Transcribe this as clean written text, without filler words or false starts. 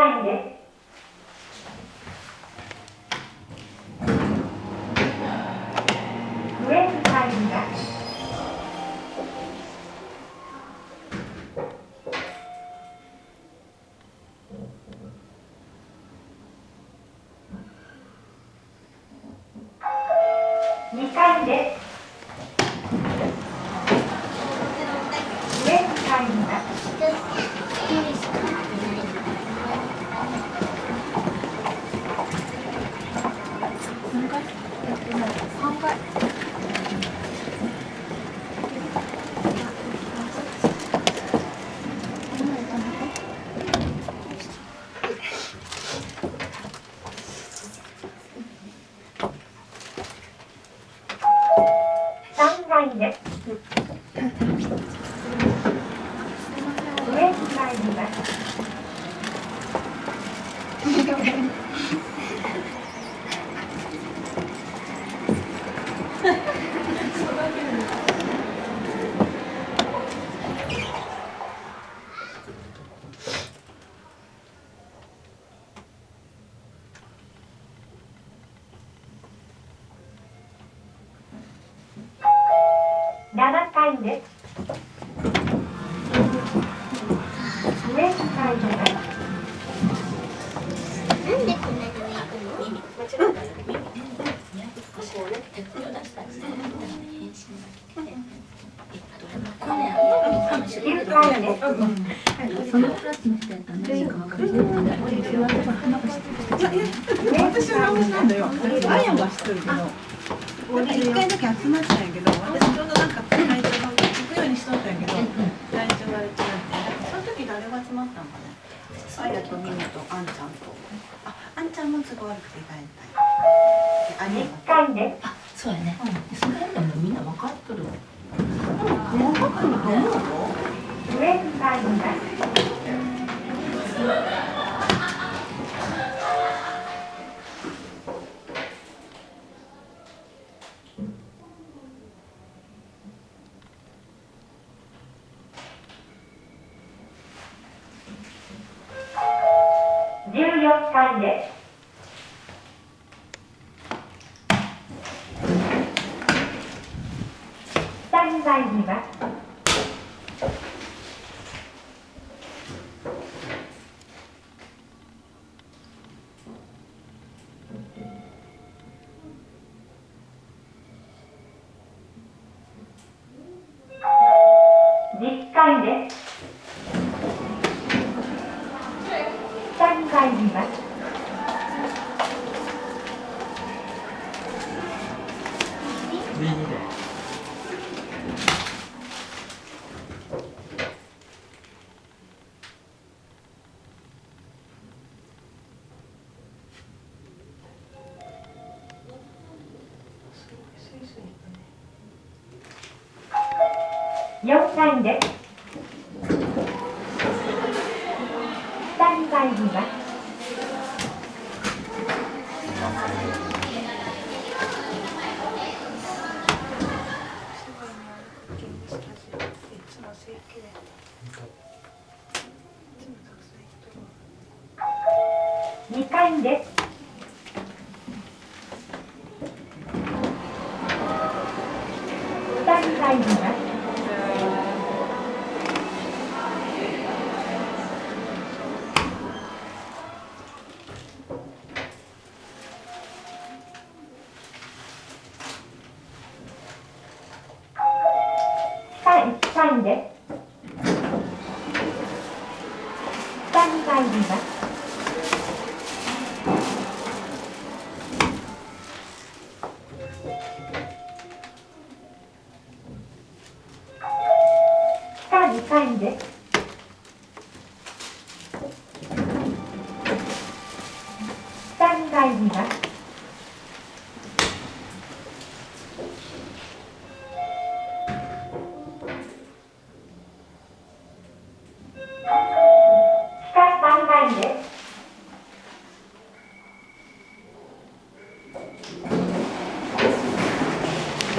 回です。上に入ります。2回です。上に入ります。3回です。上に入ります。7回です。上に入ります。なんでこんなに上行くの？耳。間違えたよ。耳。ここをね、手を出したりして、変身が来て。これかもしれないけど。9回です。そのクラスの人やったら何か分かるけど、私は花が知ってる。私は同じなんだよ。アヤは知ってるけど。一回だけ集まったんやけど、私ちょうどなんか体調が行くようにしとったんやけど、体調が悪くなって、その時誰が集まったんかね。アヤとミミとアンちゃんと。アンちゃんも都合悪くて帰ったんや。10回です。あ、そうやね。その辺でもみんな分かっとる。分かってると思うよ。上に入ります。14回です。下に入ります。10回です。下に入ります。4回です。下に入ります。2回です。下に入ります。1回です。下に入ります。下2回です。下に入ります。